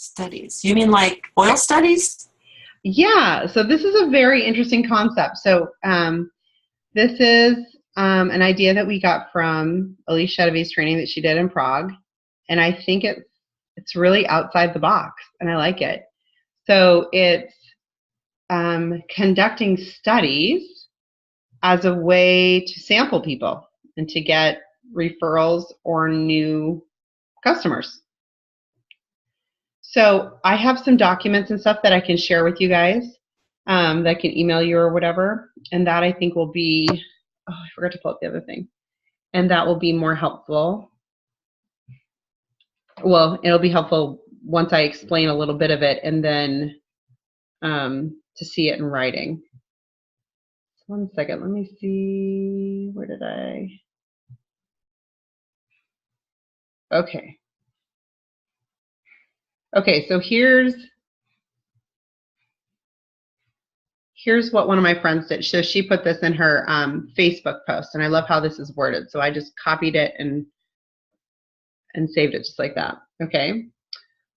Studies. You mean like oil studies? Yeah, so this is a very interesting concept. So this is an idea that we got from Elise Chedevy's training that she did in Prague, and I think it's really outside the box, and I like it. So it's conducting studies as a way to sample people and to get referrals or new customers. So I have some documents and stuff that I can share with you guys that I can email you or whatever. And that I think will be, oh, I forgot to pull up the other thing. And that will be more helpful. Well, it'll be helpful once I explain a little bit of it and then to see it in writing. 1 second, let me see, where did I? Okay. Okay, so here's what one of my friends did. So she put this in her Facebook post, and I love how this is worded. So I just copied it and saved it just like that. Okay.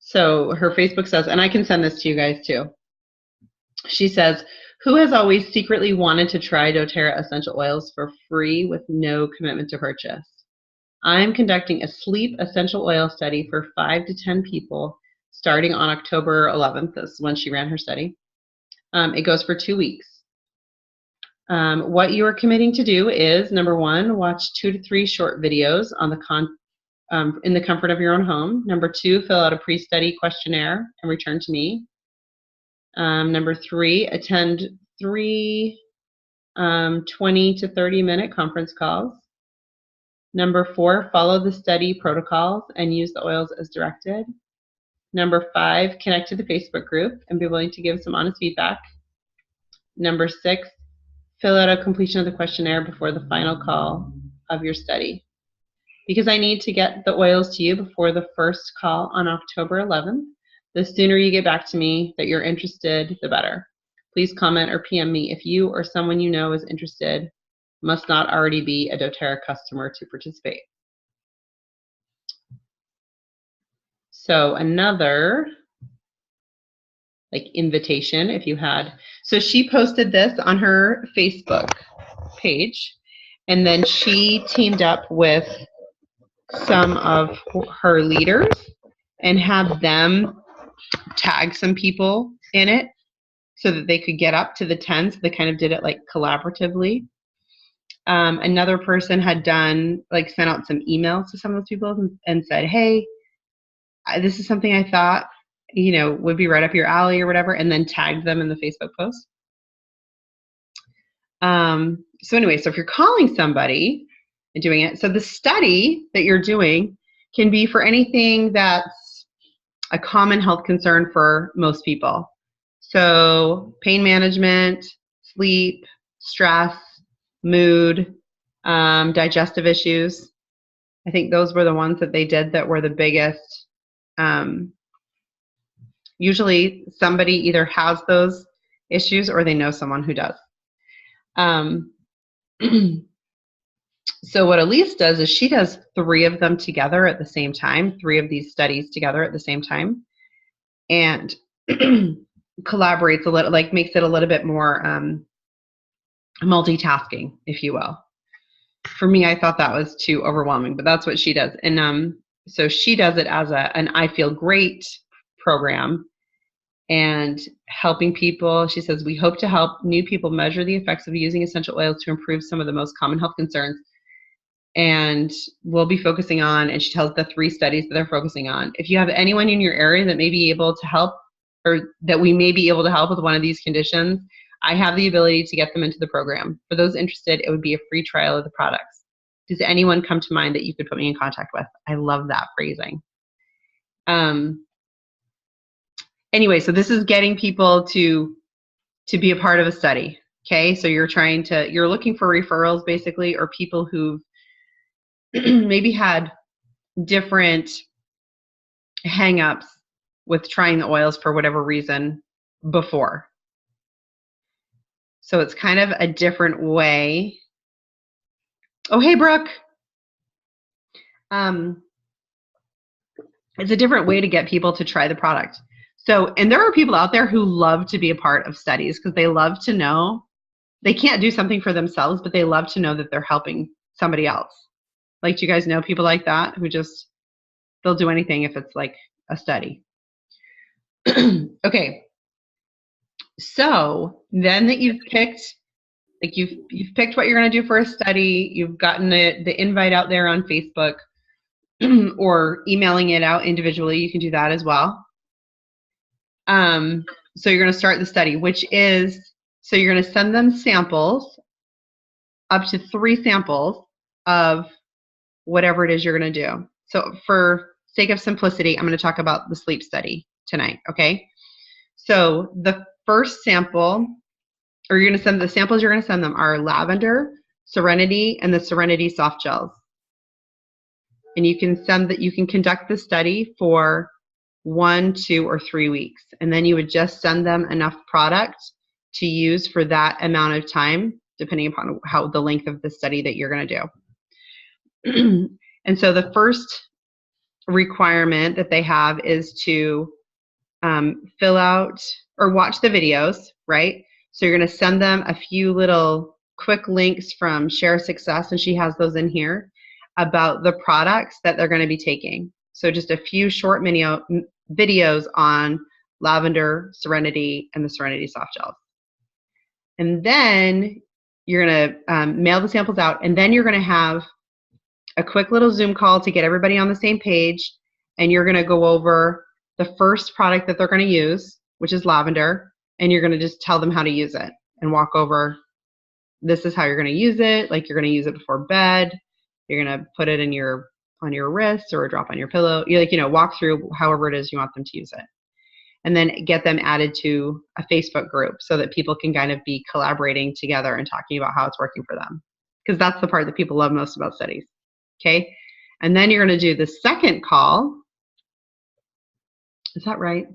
So her Facebook says, and I can send this to you guys too. She says, who has always secretly wanted to try doTERRA essential oils for free with no commitment to purchase? I'm conducting a sleep essential oil study for 5 to 10 people starting on October 11th. This is when she ran her study. It goes for 2 weeks. What you are committing to do is, number 1, watch 2 to 3 short videos on the in the comfort of your own home. Number 2, fill out a pre-study questionnaire and return to me. Number 3, attend 3 20 to 30-minute conference calls. Number 4, follow the study protocols and use the oils as directed. Number 5, connect to the Facebook group and be willing to give some honest feedback. Number 6, fill out a completion of the questionnaire before the final call of your study. Because I need to get the oils to you before the first call on October 11th, the sooner you get back to me that you're interested, the better. Please comment or PM me if you or someone you know is interested. Must not already be a doTERRA customer to participate. So another like invitation if you had. So she posted this on her Facebook page, and then she teamed up with some of her leaders and had them tag some people in it so that they could get up to the 10. So they kind of did it like collaboratively. Another person had done like sent out some emails to some of those people and said, hey, this is something I thought, you know, would be right up your alley or whatever, and then tagged them in the Facebook post. So anyway, so if you're calling somebody and doing it, so the study that you're doing can be for anything that's a common health concern for most people. So pain management, sleep, stress, mood, digestive issues. I think those were the ones that they did that were the biggest. Usually somebody either has those issues or they know someone who does. So what Elise does is she does 3 of them together at the same time, 3 of these studies together at the same time, and collaborates a little, like makes it a little bit more multitasking, if you will. For me, I thought that was too overwhelming, but that's what she does. And so she does it as an I Feel Great program and helping people. She says, we hope to help new people measure the effects of using essential oils to improve some of the most common health concerns. And we'll be focusing on, and she tells the 3 studies that they're focusing on. If you have anyone in your area that may be able to help, or that we may be able to help with one of these conditions, I have the ability to get them into the program. For those interested, it would be a free trial of the products. Does anyone come to mind that you could put me in contact with? I love that phrasing. Anyway, so this is getting people to be a part of a study. Okay, so you're looking for referrals basically, or people who've maybe had different hang-ups with trying the oils for whatever reason before. So it's kind of a different way. Oh, hey, Brooke. It's a different way to get people to try the product. So, and there are people out there who love to be a part of studies because they love to know they can't do something for themselves, but they love to know that they're helping somebody else. Like, do you guys know people like that who just, they'll do anything if it's like a study? Okay. So then that you've picked, like you've picked what you're going to do for a study, you've gotten the invite out there on Facebook or emailing it out individually, you can do that as well. So you're going to start the study, which is, so you're going to send them samples, up to 3 samples of whatever it is you're going to do. So for sake of simplicity, I'm going to talk about the sleep study tonight, okay? So the first sample, or you're going to send, the samples you're going to send them are lavender, Serenity, and the Serenity soft gels. And you can send that, you can conduct the study for 1, 2, or 3 weeks. And then you would just send them enough product to use for that amount of time, depending upon how the length of the study that you're going to do. And so the first requirement that they have is to fill out or watch the videos, right? So you're going to send them a few little quick links from Share Success, and she has those in here, about the products that they're going to be taking. So just a few short videos on lavender, Serenity, and the Serenity soft gels. And then you're going to mail the samples out, and then you're going to have a quick little Zoom call to get everybody on the same page, and you're going to go over the first product that they're going to use, which is lavender, and you're going to just tell them how to use it and walk over, this is how you're going to use it, like you're going to use it before bed, you're going to put it in your, on your wrist or drop on your pillow, you like, you know, walk through however it is you want them to use it. And then get them added to a Facebook group so that people can kind of be collaborating together and talking about how it's working for them. Because that's the part that people love most about studies. Okay. And then you're going to do the second call. Is that right?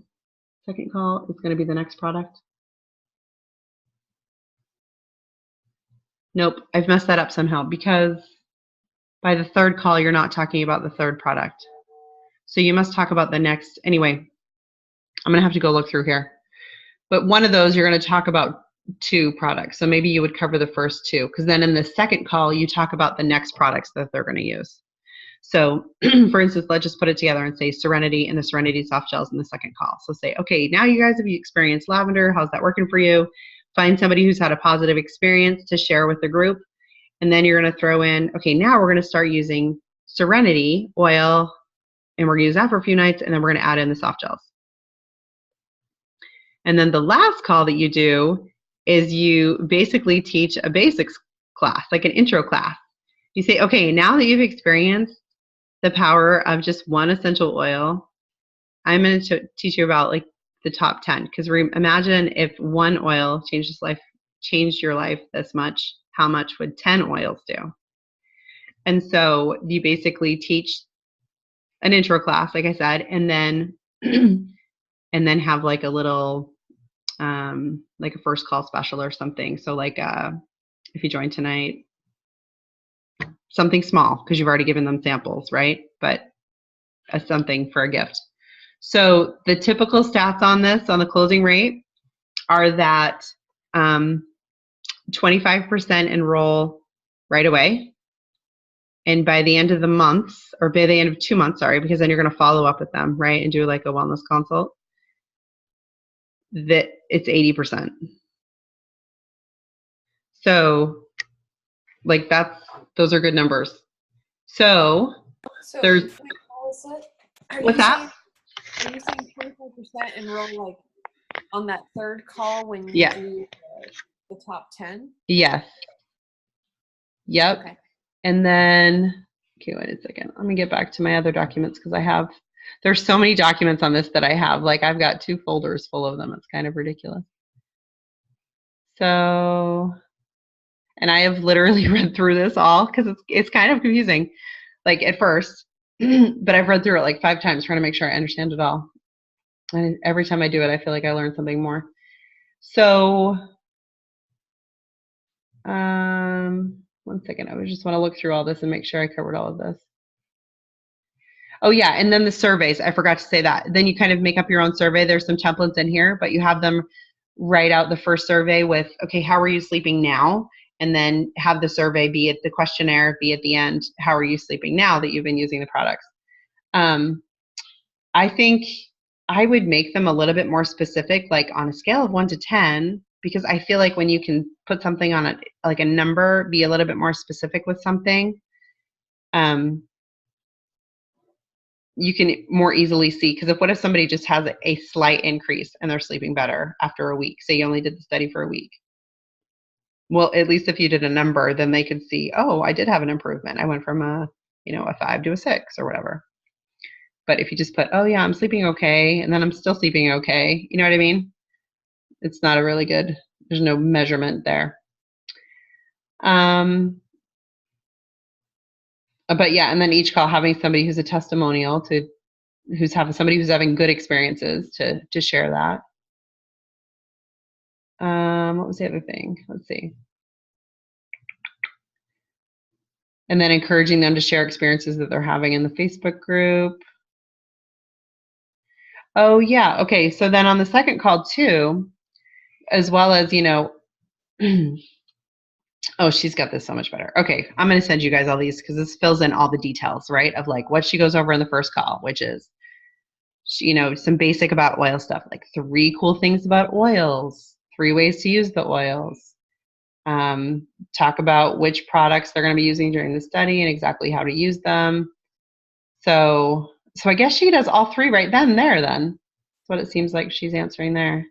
Second call is going to be the next product. Nope, I've messed that up somehow, because by the third call, you're not talking about the third product. So you must talk about the next. Anyway, I'm going to have to go look through here. But one of those, you're going to talk about 2 products. So maybe you would cover the first 2, because then in the second call, you talk about the next products that they're going to use. So for instance, let's just put it together and say Serenity and the Serenity soft gels in the second call. So say, okay, now you guys have experienced lavender. How's that working for you? Find somebody who's had a positive experience to share with the group. And then you're going to throw in, okay, now we're going to start using Serenity oil, and we're going to use that for a few nights, and then we're going to add in the soft gels. And then the last call that you do is you basically teach a basics class, like an intro class. You say, okay, now that you've experienced the power of just one essential oil, I'm going to teach you about like the top 10. Because imagine if one oil changed your life this much, how much would 10 oils do? And so you basically teach an intro class, like I said, and then and then have like a little like a first call special or something. So like if you join tonight, something small, because you've already given them samples, right? But something for a gift. So the typical stats on this, on the closing rate, are that 25% enroll right away. And by the end of the month, or by the end of 2 months, sorry, because then you're going to follow up with them, right? And do like a wellness consult, that it's 80%. So like those are good numbers. So there's, what's that? Are you saying 25% enroll like on that third call when you do the top 10? Yes. Yep. Okay. And then, okay, wait a second. Let me get back to my other documents, because there's so many documents on this that I have. Like I've got 2 folders full of them. It's kind of ridiculous. So, and I have literally read through this all, because it's kind of confusing, like at first, but I've read through it like 5 times trying to make sure I understand it all. And every time I do it, I feel like I learn something more. So, one second. I just want to look through all this and make sure I covered all of this. Oh yeah, and then the surveys. I forgot to say that. Then you kind of make up your own survey. There's some templates in here, but you have them write out the first survey with, okay, how are you sleeping now? And then have the survey be at the questionnaire, be at the end, how are you sleeping now that you've been using the products? I think I would make them a little bit more specific, like on a scale of 1 to 10, because I feel like when you can put something on it, like a number, be a little bit more specific with something, you can more easily see. Because what if somebody just has a slight increase and they're sleeping better after a week? Say you only did the study for a week. Well, at least if you did a number, then they could see, oh, I did have an improvement. I went from a 5 to a 6 or whatever. But if you just put, oh yeah, I'm sleeping okay, and then I'm still sleeping okay, you know what I mean? It's not a really good, there's no measurement there. But yeah, and then each call having somebody who's a testimonial who's having good experiences to share that. What was the other thing? Let's see. And then encouraging them to share experiences that they're having in the Facebook group. Oh yeah, okay. So then on the second call too, as well as, oh, she's got this so much better. Okay, I'm going to send you guys all these because this fills in all the details, right? Of like what she goes over in the first call, which is, some basic about oil stuff, like 3 cool things about oils, 3 ways to use the oils. Talk about which products they're going to be using during the study and exactly how to use them. So I guess she does all 3 right then and there then. That's what it seems like she's answering there.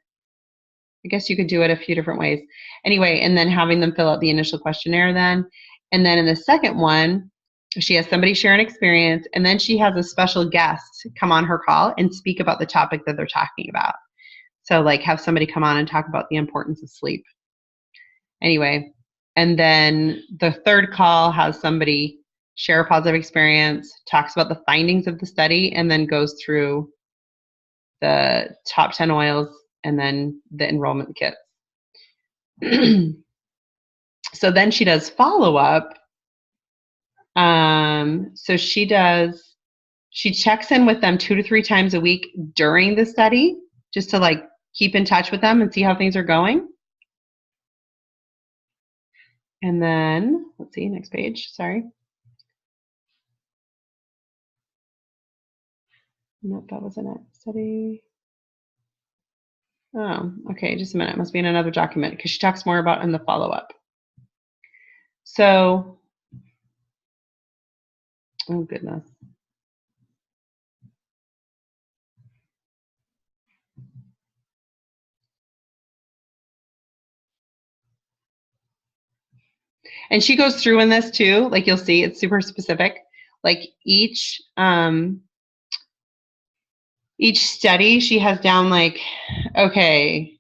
I guess you could do it a few different ways. Anyway, and then having them fill out the initial questionnaire then. And then in the second one, she has somebody share an experience, and then she has a special guest come on her call and speak about the topic that they're talking about. So like have somebody come on and talk about the importance of sleep. Anyway, and then the third call has somebody share a positive experience, talks about the findings of the study, and then goes through the top 10 oils and then the enrollment kits. So then she does follow-up. So she checks in with them 2 to 3 times a week during the study, just to like keep in touch with them and see how things are going. And then, let's see, next page, sorry. Nope, that wasn't it. Study. Oh, okay, just a minute. It must be in another document because she talks more about in the follow-up. So, oh goodness. And she goes through in this too, like you'll see, it's super specific. Like each study she has down like, okay,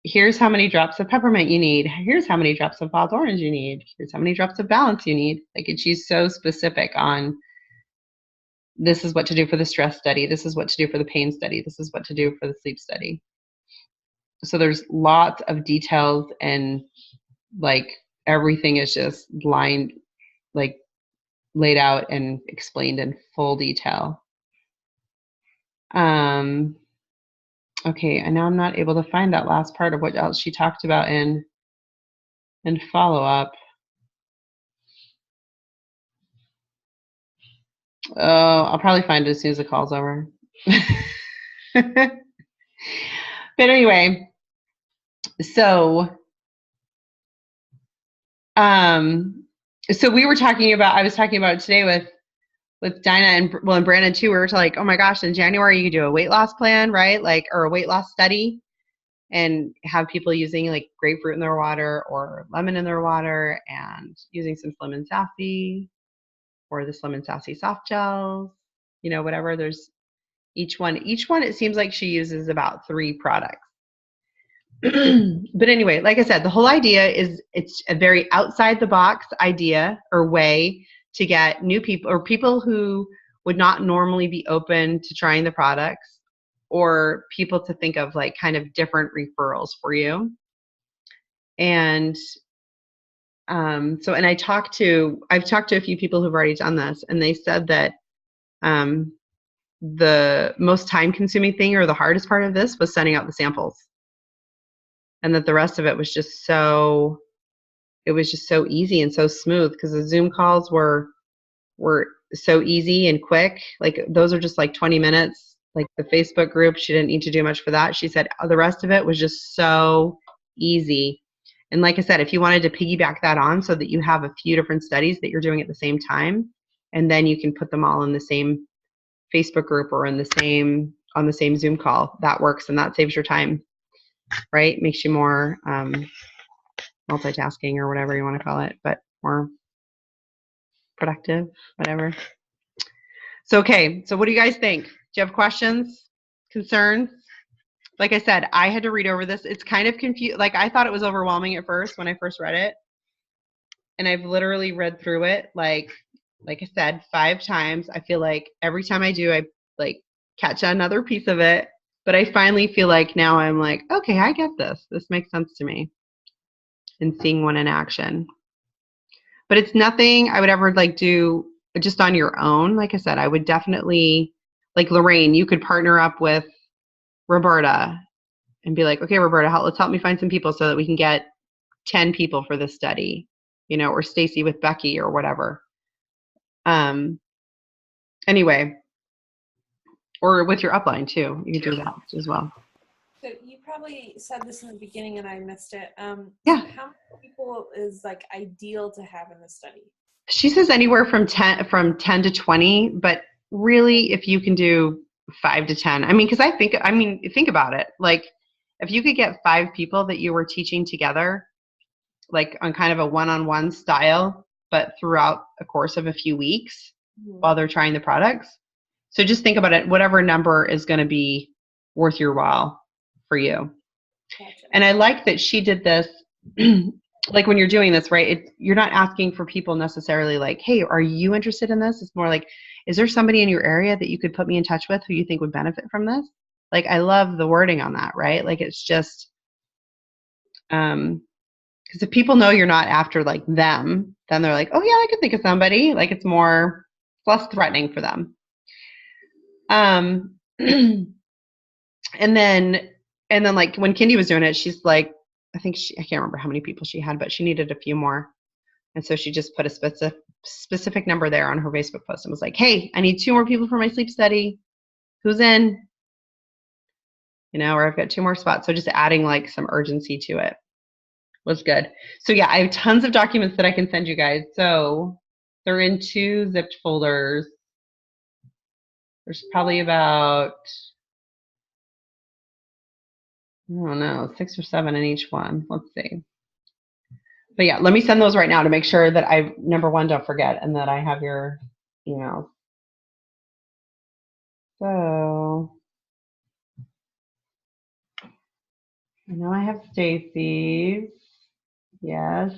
here's how many drops of peppermint you need. Here's how many drops of wild orange you need. Here's how many drops of balance you need. Like, and she's so specific on this is what to do for the stress study. This is what to do for the pain study. This is what to do for the sleep study. So there's lots of details and like everything is just laid out and explained in full detail. Okay, and now I'm not able to find that last part of what else she talked about in follow-up. Oh, I'll probably find it as soon as the call's over. But anyway, so we were talking about, I was talking about it today with Dinah and Brandon too. We were like, oh my gosh, in January you could do a weight loss plan, right? Like, or a weight loss study and have people using like grapefruit in their water or lemon in their water and using some Slim and Sassy or the Slim and Sassy soft gels, whatever. There's each one, it seems like she uses about 3 products. But anyway, like I said, the whole idea is it's a very outside the box idea or way to get new people or people who would not normally be open to trying the products, or people to think of like kind of different referrals for you. And and I've talked to a few people who've already done this, and they said that the most time consuming thing or the hardest part of this was sending out the samples. And that the rest of it was just so easy and so smooth because the Zoom calls were so easy and quick. Like those are just like 20 minutes. Like the Facebook group, she didn't need to do much for that. She said the rest of it was just so easy. And like I said, if you wanted to piggyback that on so that you have a few different studies that you're doing at the same time, and then you can put them all in the same Facebook group or on the same Zoom call, that works, and that saves your time, right? Makes you more multitasking or whatever you want to call it, but more productive, whatever. So, okay, so what do you guys think? Do you have questions, concerns? Like I said, I had to read over this. It's kind of confused. Like I thought it was overwhelming at first when I first read it. And I've literally read through it, like I said, 5 times. I feel like every time I do, I like catch another piece of it. But I finally feel like now I'm like, okay, I get this. This makes sense to me. And seeing one in action. But it's nothing I would ever like do just on your own. Like I said, I would definitely, like Lorraine, you could partner up with Roberta and be like, okay, Roberta, let's help me find some people so that we can get 10 people for this study, you know, or Stacy with Becky or whatever. Anyway, or with your upline too. You could do that as well. So you probably said this in the beginning and I missed it. Yeah. How many people is like ideal to have in the study? She says anywhere from 10 to 20, but really if you can do 5 to 10. I mean, because think about it. Like if you could get 5 people that you were teaching together, like on kind of a one-on-one style, but throughout a course of a few weeks while they're trying the products. So just think about it, whatever number is going to be worth your while for you. Gotcha. And I like that she did this, like when you're doing this, right? You're not asking for people necessarily like, hey, are you interested in this? It's more like, is there somebody in your area that you could put me in touch with who you think would benefit from this? Like, I love the wording on that, right? Like, it's just, because if people know you're not after like them, then they're like, oh yeah, I could think of somebody. Like it's less threatening for them. And then like when Kindy was doing it, she's like, I can't remember how many people she had, but she needed a few more. And so she just put a specific number there on her Facebook post and was like, hey, I need 2 more people for my sleep study. Who's in? You know, or I've got 2 more spots. So just adding like some urgency to it was good. So yeah, I have tons of documents that I can send you guys. So they're in 2 zipped folders. There's probably about, I don't know, 6 or 7 in each one. Let's see. But yeah, let me send those right now to make sure that I, number one, don't forget, and that I have your emails. So I know I have Stacy's. Yes.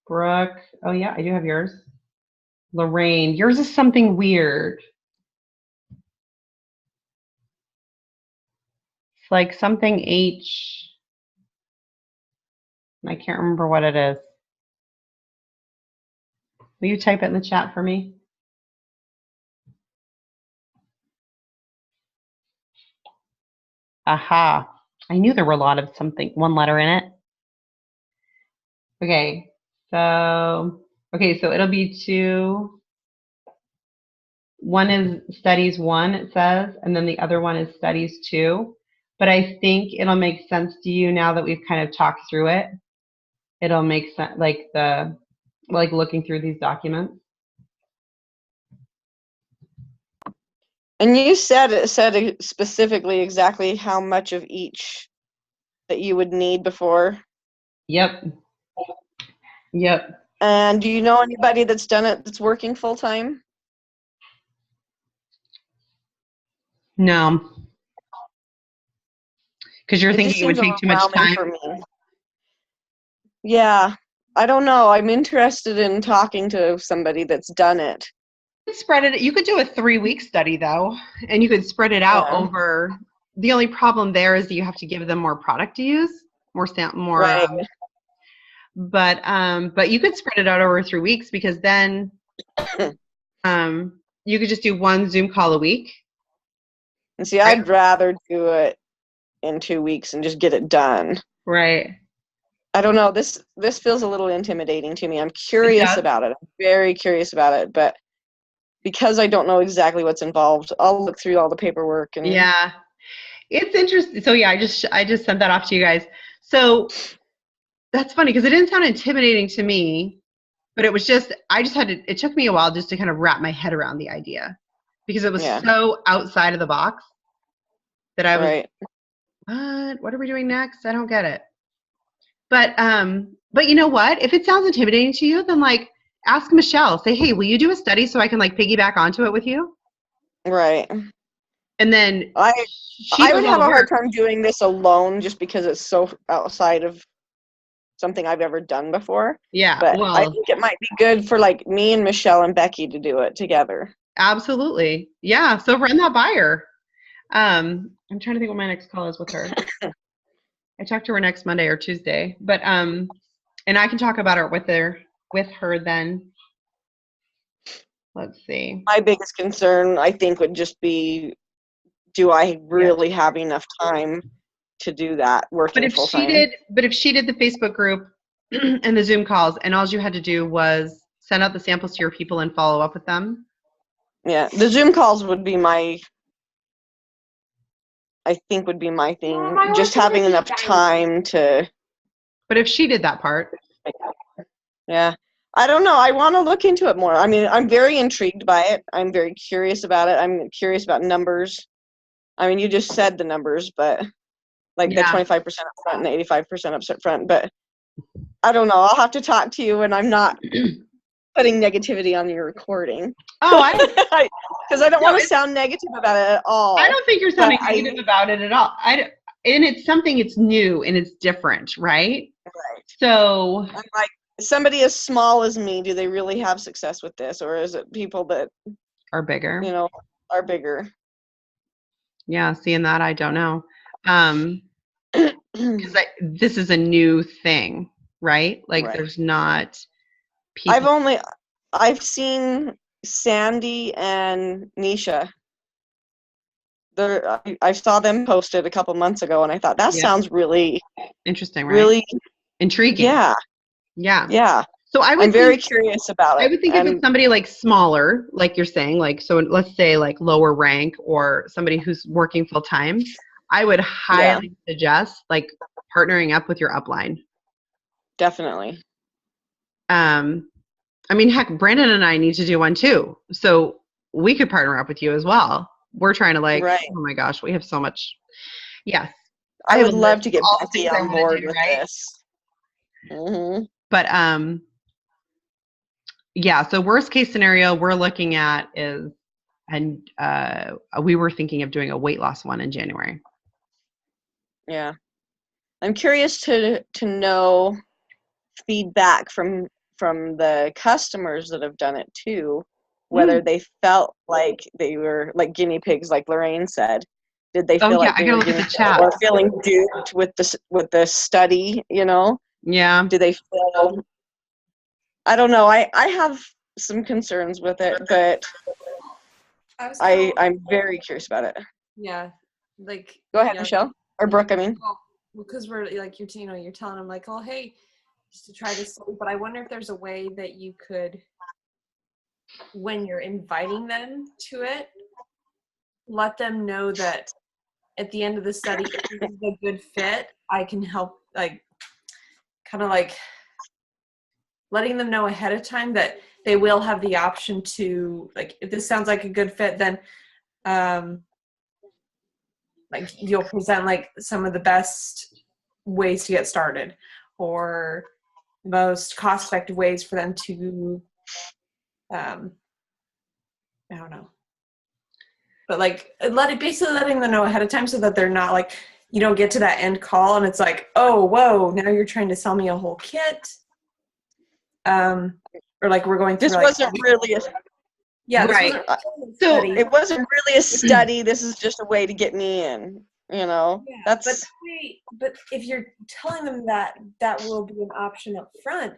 Brooke. Oh yeah, I do have yours. Lorraine. Yours is something weird. It's like something H. I can't remember what it is. Will you type it in the chat for me? Aha. I knew there were a lot of something, 1 letter in it. Okay. So it'll be 2. One is studies 1, it says, and then the other one is studies 2. But I think it'll make sense to you now that we've kind of talked through it. It'll make sense, like looking through these documents. And you said specifically exactly how much of each that you would need before. Yep. And do you know anybody that's done it that's working full time? No. Because you're thinking it would take too much time. For me. Yeah. I don't know. I'm interested in talking to somebody that's done it. Spread it. You could do a 3-week study though, and you could spread it out over. The only problem there is that you have to give them more product to use, more. Right. But you could spread it out over 3 weeks because then, you could just do one Zoom call a week. And see, I'd rather do it in 2 weeks and just get it done. Right. I don't know. This feels a little intimidating to me. I'm curious about it. I'm very curious about it, but because I don't know exactly what's involved, I'll look through all the paperwork and yeah, it's interesting. So yeah, I just sent that off to you guys. So that's funny because it didn't sound intimidating to me, but it was just it took me a while just to kind of wrap my head around the idea because it was so outside of the box that I was, what are we doing next? I don't get it. But you know what? If it sounds intimidating to you, then like ask Michelle. Say, hey, will you do a study so I can like piggyback onto it with you? Right. And then I would have a hard time doing this alone just because it's so outside of something I've ever done before. Yeah. But I think it might be good for like me and Michelle and Becky to do it together. Absolutely. Yeah. So run that by her. I'm trying to think what my next call is with her. I talk to her next Monday or Tuesday, but and I can talk about it with her then. Let's see. My biggest concern, I think, would just be, do I really have enough time to do that working full time? But if she did the Facebook group and the Zoom calls, and all you had to do was send out the samples to your people and follow up with them. Yeah, the Zoom calls would be my thing. Just having enough time to. But if she did that part. Yeah. I don't know. I want to look into it more. I mean, I'm very intrigued by it. I'm very curious about it. I'm curious about numbers. I mean, you just said the numbers, but like the 25% up front and 85% up front. But I don't know. I'll have to talk to you when I'm not putting negativity on your recording. Oh, because I don't want to sound negative about it at all. I don't think you're sounding negative about it at all. And it's something, it's new and it's different, right? Right. So I'm like, somebody as small as me, do they really have success with this, or is it people that are bigger? Are bigger. Yeah, seeing that, I don't know. Because this is a new thing, right? Like there's not people. I've seen Sandy and Nisha. I saw them posted a couple months ago, and I thought that sounds really interesting, right? Really intriguing. Yeah. Yeah. So I'm very curious about it. I would think if it's somebody like smaller, like you're saying, like, so let's say like lower rank or somebody who's working full time, I would highly suggest like partnering up with your upline. Definitely. I mean, heck, Brandon and I need to do one too. So we could partner up with you as well. We're trying to like, oh my gosh, we have so much. Yes. I would love to get Becky on board with this. Mm-hmm. But so worst case scenario we're looking at is, and we were thinking of doing a weight loss one in January. Yeah, I'm curious to know feedback from the customers that have done it too, whether they felt like they were like guinea pigs, like Lorraine said. Did they feel like they were guinea pigs or feeling duped with the study? Yeah. Do they feel? I don't know. I have some concerns with it, but I'm very curious about it. Yeah, like. Go ahead, Michelle or Brooke. I mean, because we're like you're telling them like, oh hey, just to try this, but I wonder if there's a way that you could, when you're inviting them to it, let them know that at the end of the study, if this is a good fit, I can help, like, kind of like letting them know ahead of time that they will have the option to, like, if this sounds like a good fit, then like you'll present like some of the best ways to get started or most cost-effective ways for them to I don't know, but like basically letting them know ahead of time so that they're not like, you don't get to that end call and it's like, oh whoa, now you're trying to sell me a whole kit, or like we're going through, this wasn't really a right. So it wasn't really a study. This is just a way to get me in. That's. But if you're telling them that will be an option up front,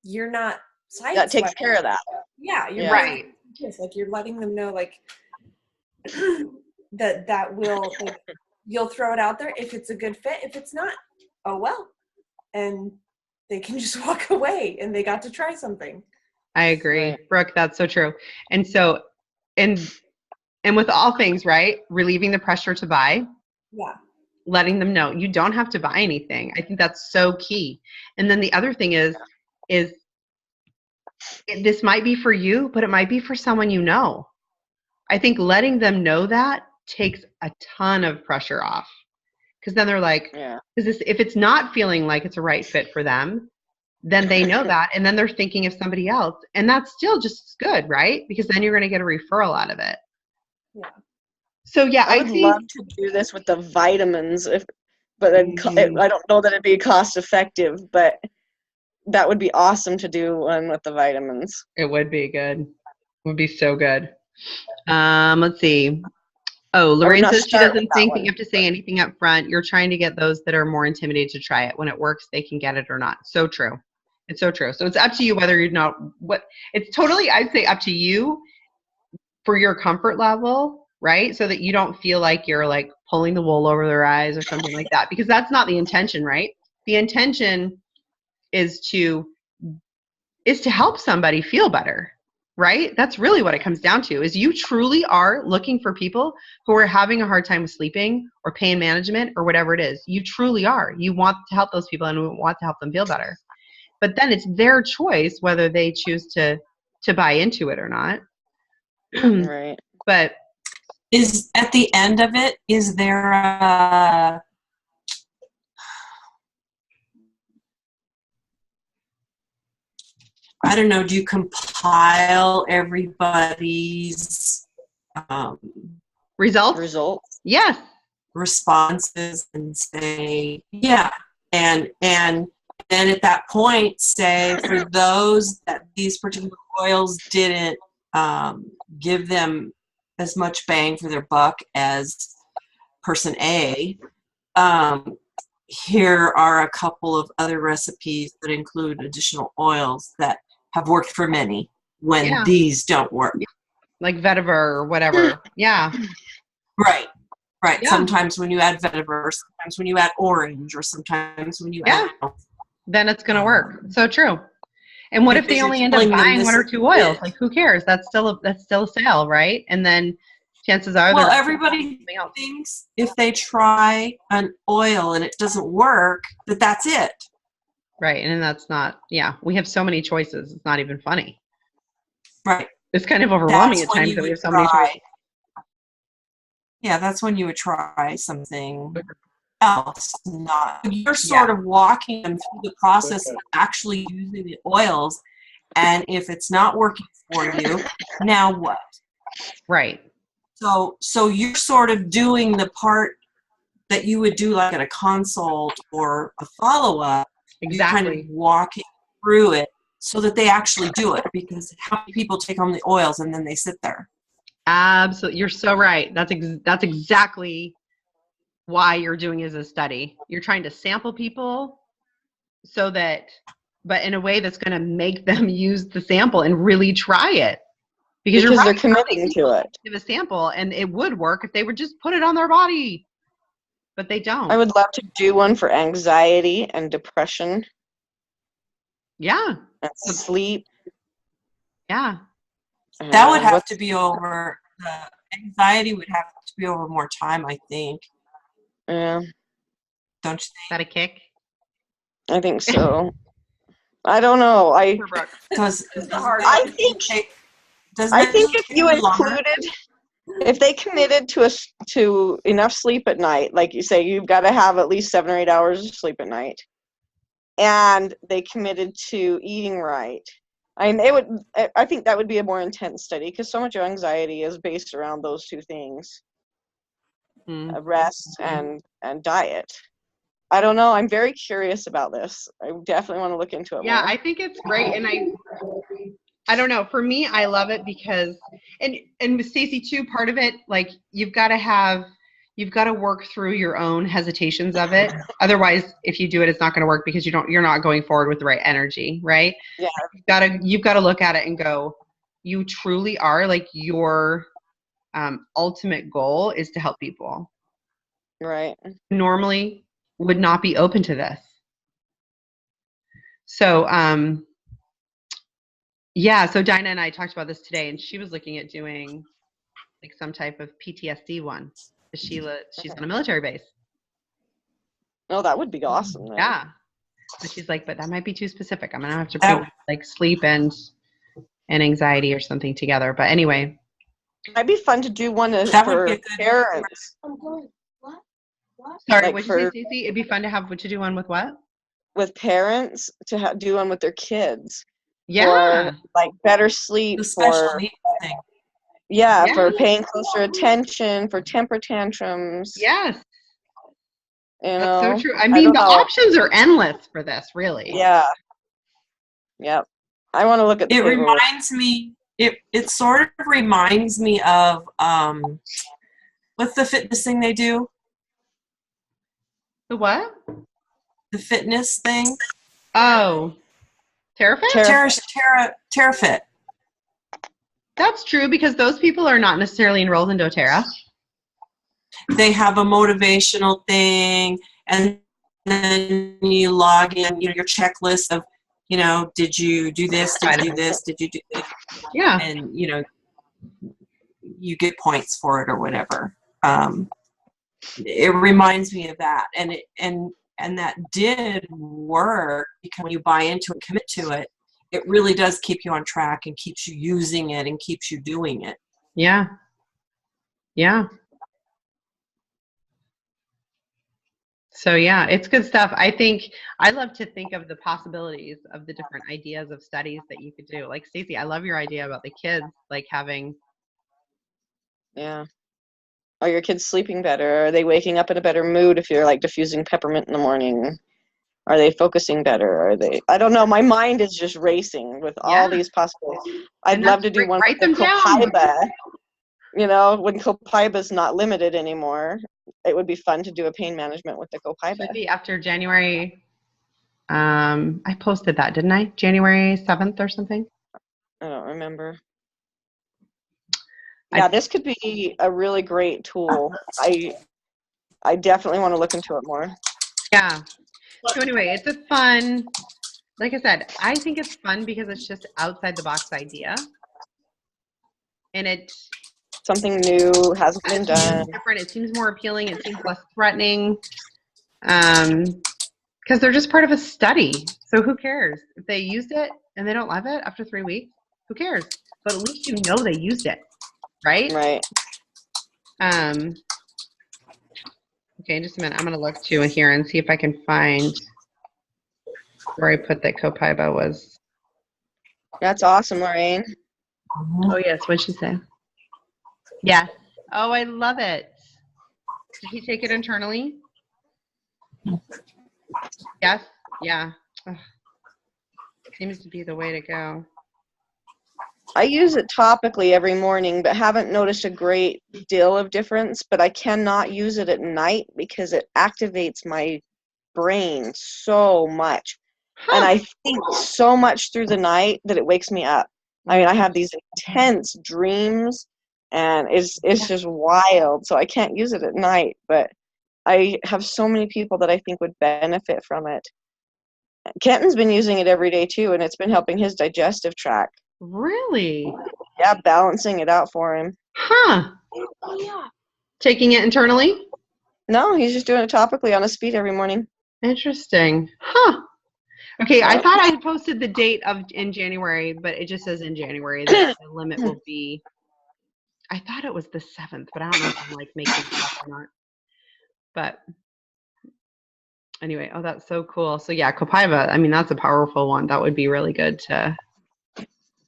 you're not. That takes care of that. Yeah, you're right. Yes, like you're letting them know, like that will, like, you'll throw it out there if it's a good fit. If it's not, oh well, and they can just walk away and they got to try something. I agree. Right. Brooke, that's so true. And so, and with all things, right? Relieving the pressure to buy, Yeah. letting them know you don't have to buy anything. I think that's so key. And then the other thing is this might be for you, but it might be for someone you know. I think letting them know that takes a ton of pressure off. Because then they're like, Yeah. if it's not feeling like it's a right fit for them, then they know that, and then they're thinking of somebody else, and that's still just as good, right? Because then you're going to get a referral out of it. Yeah. So yeah, I would love to do this with the vitamins, but I don't know that it'd be cost effective, but that would be awesome to do one with the vitamins. it would be good. It would be so good. Let's see. Oh, Lorraine not says she start with doesn't that think that one. you have to say anything up front. You're trying to get those that are more intimidated to try it. When it works, they can get it or not. So true. It's so true. So it's up to you whether you're not what it's totally, I'd say, up to you for your comfort level, right? So that you don't feel like you're like pulling the wool over their eyes or something like that, because that's not the intention, right? The intention is to help somebody feel better, right? That's really what it comes down to, is you truly are looking for people who are having a hard time with sleeping or pain management or whatever it is. You truly are. You want to help those people and want to help them feel better. But then it's their choice whether they choose to buy into it or not. Right. But Is at the end of it, is there a I don't know, do you compile everybody's results? Yes. responses and say, yeah, and then at that point say, for those that these particular oils didn't give them as much bang for their buck as person A, here are a couple of other recipes that include additional oils that have worked for many when these don't work. Like vetiver or whatever. Yeah. Right. Yeah. Sometimes when you add vetiver, sometimes when you add orange, or sometimes when you add, then it's going to work. So true. And what if they only end up buying one or two oils? Like, who cares? That's still a sale, right? And then chances are, well, everybody thinks if they try an oil and it doesn't work, that's it. Right. And that's not, we have so many choices. It's not even funny. Right. It's kind of overwhelming at times that we have so many choices. Yeah, that's when you would try something else. You're sort of walking them through the process of actually using the oils, and if it's not working for you, now what? Right. So you're sort of doing the part that you would do like at a consult or a follow-up. Exactly. You're kind of walking through it so that they actually do it, because how many people take home the oils and then they sit there? Absolutely. You're so right. That's exactly why you're doing it as a study. You're trying to sample people but in a way that's going to make them use the sample and really try it. Because they're committing to it. Give a sample, and it would work if they would just put it on their body, but they don't. I would love to do one for anxiety and depression. Yeah. And sleep. Yeah. That would have to be over. The anxiety would have to be over more time, I think. Yeah. Don't you think? Is that a kick? I think so. I don't know. I think if you included, if they committed to enough sleep at night, like you say, you've got to have at least 7 or 8 hours of sleep at night, and they committed to eating right, I think that would be a more intense study, because so much of anxiety is based around those two things, rest and diet. I don't know. I'm very curious about this. I definitely want to look into it more. I think it's great. And I don't know. For me, I love it because, and with Stacey too, part of it, like you've got to work through your own hesitations of it. Otherwise, if you do it, it's not going to work because you're not going forward with the right energy, right? Yeah. You've got to look at it and go, you truly are, like your ultimate goal is to help people, Right. normally would not be open to this. So, yeah, so Dinah and I talked about this today, and she was looking at doing like some type of PTSD one. She's on a military base. Oh, that would be awesome. Then. Yeah. But she's like, but that might be too specific. I'm gonna have to put like sleep and anxiety or something together. But anyway. Might be fun to do one That would for be a good parents. Sorry, Like what'd you say, Stacey? It'd be fun to do one with what? With parents to do one with their kids. Yeah. For like better sleep. The special For needs thing. yeah, Yeah. for paying closer attention, for temper tantrums. Yes. You That's know. so true. I mean, the know. options are endless for this, really. Yeah. Yep. I want to look at the It paperwork. reminds me, it sort of reminds me of, what's the fitness thing they do? The what? The fitness thing? Oh. TerraFit? TerraFit. That's true, because those people are not necessarily enrolled in doTERRA. They have a motivational thing, and then you log in, your checklist of, did you do this? Did you do this? Did you do this? Yeah. And, you get points for it or whatever. It reminds me of that. And that did work, because when you buy into it, commit to it, it really does keep you on track and keeps you using it and keeps you doing it. Yeah. Yeah. So yeah, it's good stuff. I love to think of the possibilities of the different ideas of studies that you could do. Like Stacey, I love your idea about the kids, like having. Yeah. Are your kids sleeping better? Are they waking up in a better mood if you're like diffusing peppermint in the morning? Are they focusing better? I don't know. My mind is just racing with all these possibilities. I'd love to do one Write with them down. Copaiba. When Copaiba's not limited anymore, it would be fun to do a pain management with the Copaiba. Should be after January. I posted that, didn't I? January 7th or something? I don't remember. Yeah, this could be a really great tool. I definitely want to look into it more. Yeah. So anyway, it's a fun, like I said, I think it's fun because it's just outside the box idea. And it's something new, hasn't been done. Different. It seems more appealing. It seems less threatening. Because they're just part of a study. So who cares? If they used it and they don't love it after 3 weeks, who cares? But at least you know they used it. Right? Right. Okay, just a minute. I'm going to look too here and see if I can find where I put that Copaiba was. That's awesome, Lorraine. Oh, yes. What'd she say? Yes. Oh, I love it. Did he take it internally? Yes. Yeah. Ugh. Seems to be the way to go. I use it topically every morning, but haven't noticed a great deal of difference. But I cannot use it at night because it activates my brain so much. Huh. And I think so much through the night that it wakes me up. I mean, I have these intense dreams, and it's just wild. So I can't use it at night, but I have so many people that I think would benefit from it. Kenton's been using it every day too, and it's been helping his digestive tract. Really? Yeah, balancing it out for him. Huh. Yeah. Taking it internally? No, he's just doing it topically on his feet every morning. Interesting. Huh. Okay, I thought I had posted the date in January, but it just says in January that the limit will be, I thought it was the 7th, but I don't know if I'm like making stuff or not. But anyway, oh, that's so cool. So yeah, Copaiba, I mean, that's a powerful one. That would be really good to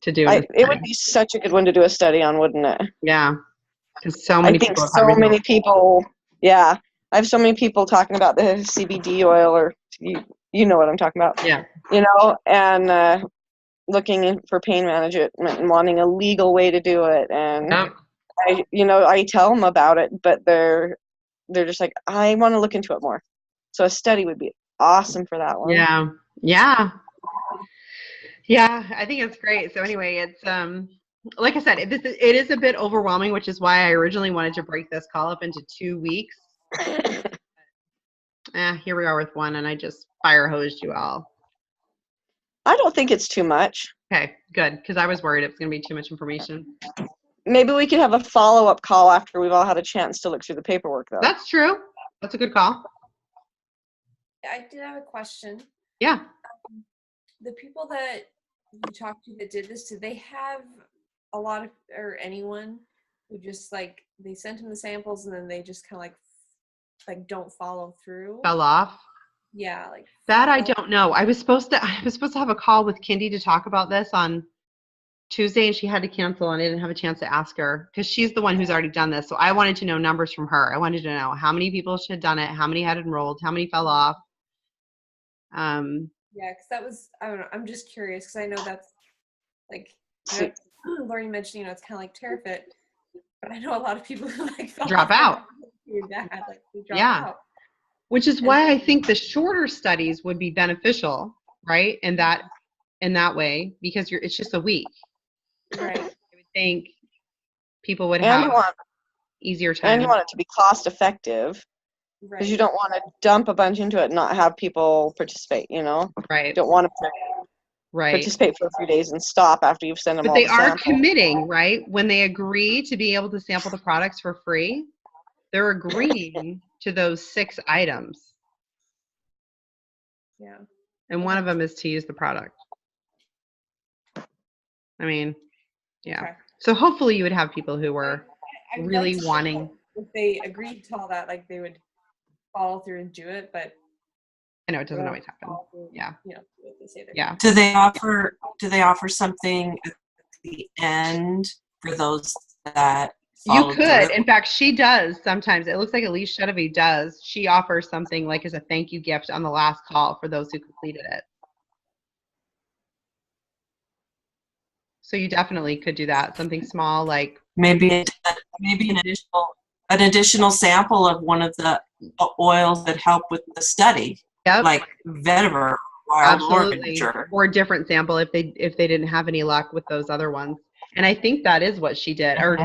do. It would be such a good one to do a study on, wouldn't it? Yeah, because so many people have so many people, yeah. I have so many people talking about the CBD oil, or you know what I'm talking about. Yeah. And looking for pain management and wanting a legal way to do it. And I tell them about it, but they're just like, I want to look into it more. So a study would be awesome for that one. Yeah. Yeah. Yeah, I think it's great. So anyway, it's like I said, it is a bit overwhelming, which is why I originally wanted to break this call up into 2 weeks. Here we are with one, and I just fire hosed you all. I don't think it's too much. Okay, good, because I was worried it was going to be too much information. Maybe we could have a follow-up call after we've all had a chance to look through the paperwork, though. That's true. That's a good call. I did have a question. Yeah. The people that you talked to that did this, did they have a lot of, or anyone who just like, they sent them the samples and then they just kind of like don't follow through? Fell off. Yeah, like That I don't know. I was supposed to have a call with Kindy to talk about this on Tuesday, and she had to cancel, and I didn't have a chance to ask her because she's the one who's already done this. So I wanted to know numbers from her. I wanted to know how many people had done it, how many had enrolled, how many fell off. yeah, because that was, I don't know, I'm just curious because I know that's like, you know, Lori mentioned, you know, it's kind of like TerraFit, but I know a lot of people who like fell Drop off out. That, like, they drop Yeah. out. Which is why I think the shorter studies would be beneficial, right? In that way, because it's just a week. Right. I would think people would And have easier time. And you want it to be cost effective, because Right. you don't want to dump a bunch into it and not have people participate, you know? You Right. don't want to Right. participate for a few days and stop after you've sent them But all they the are samples. committing, right? When they agree to be able to sample the products for free, they're agreeing to those 6 items. Yeah. And one of them is to use the product. I mean, yeah. Okay. So hopefully you would have people who were I'd really like to wanting. think if they agreed to all that, like they would follow through and do it, but I know it doesn't they always happen. follow through, Yeah. you know, what they say they're Yeah. Do they offer something at the end for those that You followed could. through? In fact, she does sometimes. It looks like Elise Chedevy does. She offers something like as a thank you gift on the last call for those who completed it. So you definitely could do that. Something small like Maybe an additional sample of one of the oils that help with the study, yep, like vetiver, wild absolutely, orange. or a different sample if they didn't have any luck with those other ones. And I think that is what she did. Or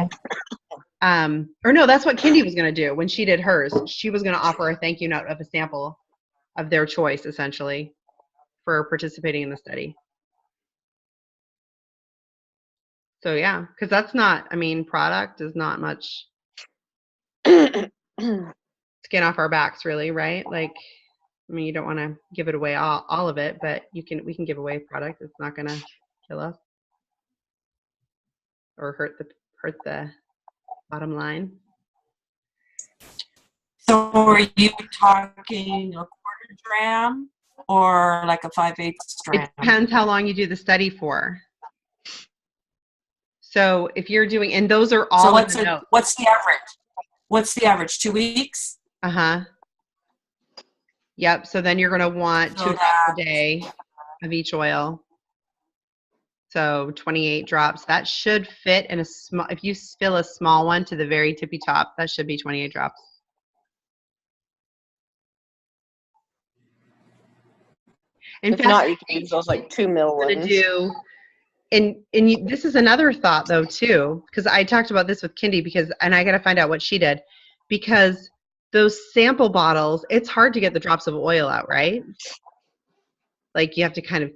no, that's what Kindy was going to do when she did hers. She was going to offer a thank you note of a sample of their choice, essentially, for participating in the study. So yeah, because that's not, I mean, product is not much skin off our backs, really, right? Like, I mean, you don't want to give it away all of it, but we can give away product. It's not going to kill us or hurt the bottom line. So are you talking a 1/4 gram or like a 5/8 gram? It depends how long you do the study for. So if you're doing, and those are all in the notes. What's the average? What's the average? 2 weeks? Uh-huh. Yep. So then you're going to want 2 drops a day of each oil. So 28 drops. That should fit in a small, if you fill a small one to the very tippy top, that should be 28 drops. In If fact, not, you can use those like 2 ml ones. This is another thought though too, because I talked about this with Kindy and I got to find out what she did, because those sample bottles, it's hard to get the drops of oil out, right? Like you have to kind of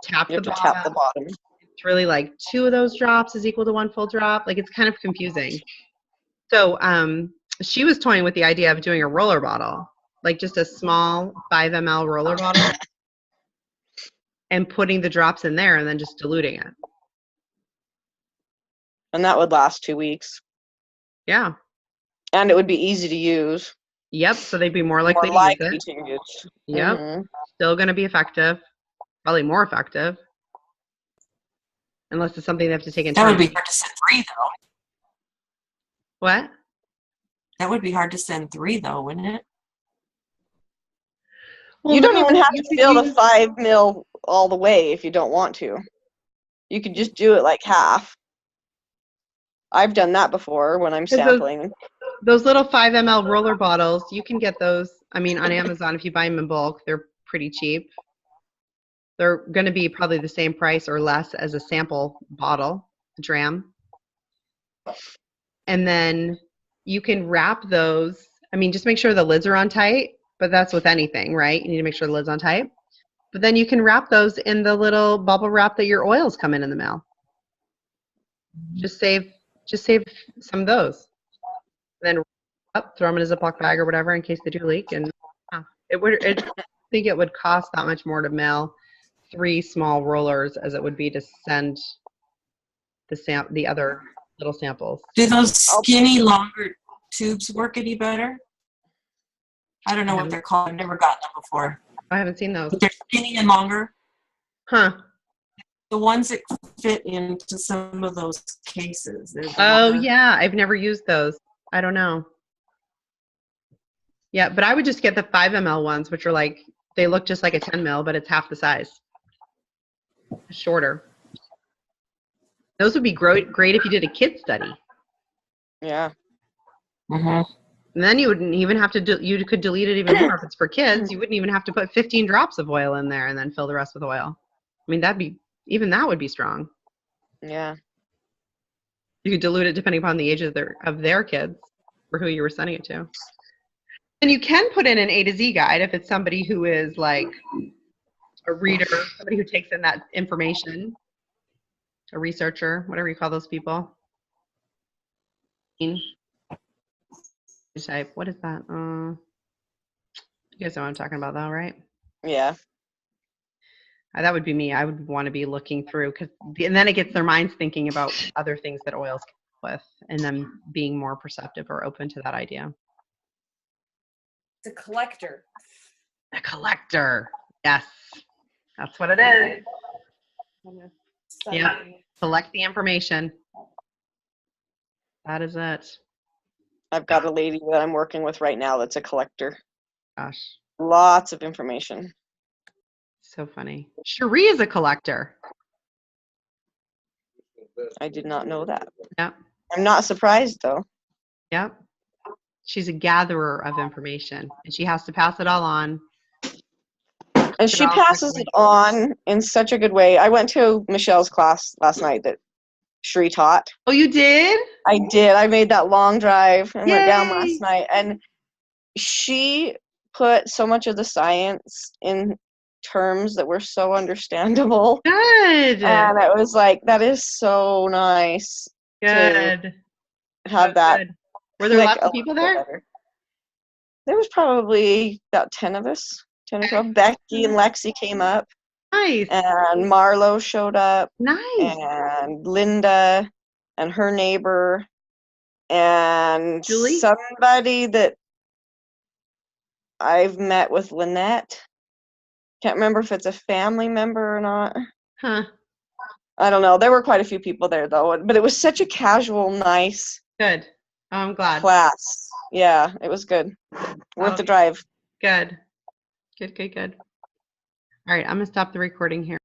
tap the bottom. It's really like 2 of those drops is equal to 1 full drop. Like it's kind of confusing. So she was toying with the idea of doing a roller bottle, like just a small 5 ml roller bottle, and putting the drops in there and then just diluting it. And that would last 2 weeks. Yeah. And it would be easy to use. Yep. So they'd be more likely to use it. Yep. Mm-hmm. Still going to be effective. Probably more effective. Unless it's something they have to take in. That would be hard to send 3 though. What? That would be hard to send 3 though, wouldn't it? Well, you don't even have to fill the 5 ml all the way if you don't want to. You could just do it like half. I've done that before when I'm sampling. Those little 5 ml roller bottles, you can get those, I mean, on Amazon. If you buy them in bulk, they're pretty cheap. They're going to be probably the same price or less as a sample bottle. dram. And then you can wrap those. I mean, just make sure the lids are on tight, but that's with anything, right? You need to make sure the lid's on tight. But then you can wrap those in the little bubble wrap that your oils come in the mail. Just save some of those. Then throw them in a Ziploc bag or whatever in case they do leak. And I think it would cost that much more to mail 3 small rollers as it would be to send the other little samples. Do those skinny, longer tubes work any better? I don't know what they're called. I've never gotten them before. I haven't seen those. But they're skinny and longer. Huh. The ones that fit into some of those cases. Oh, yeah. I've never used those. I don't know. Yeah, but I would just get the 5 ml ones, which are like, they look just like a 10 ml, but it's half the size. Shorter. Those would be great if you did a kid study. Yeah. Mm-hmm. And then you wouldn't even have to, you could delete it even more if it's for kids. You wouldn't even have to put 15 drops of oil in there and then fill the rest with oil. I mean, even that would be strong. Yeah. You could dilute it depending upon the age of their kids or who you were sending it to. And you can put in an A to Z guide if it's somebody who is like a reader, somebody who takes in that information, a researcher, whatever you call those people. Type. What is that? You guys know what I'm talking about, though, right? Yeah. That would be me. I would want to be looking through and then it gets their minds thinking about other things that oils can help with, and them being more perceptive or open to that idea. It's a collector. A collector. Yes, that's what it is. Yeah. Collect the information. That is it. I've got a lady that I'm working with right now that's a collector. Gosh. Lots of information. So funny. Cherie is a collector. I did not know that. Yep. I'm not surprised though. Yep. She's a gatherer of information, and she has to pass it all on. And she passes it on in such a good way. I went to Michelle's class last night that Cherie taught. Oh, you did? I did. I made that long drive and went down Yay! last night. And she put so much of the science in terms that were so understandable. Good. And it was like, that is so nice. Good. Have that. Good. Were there like, lots of people there? Better. There was probably about 10 of us. 10 or 12. Becky and Lexi came up. Nice. And Marlo showed up. Nice. And Linda and her neighbor. And Julie? somebody that I've met with Lynette. Can't remember if it's a family member or not. Huh. I don't know. There were quite a few people there, though. But it was such a casual, nice Good. Oh, I'm glad. class. Yeah, it was good. Worth the drive. Good. Good. All right, I'm going to stop the recording here.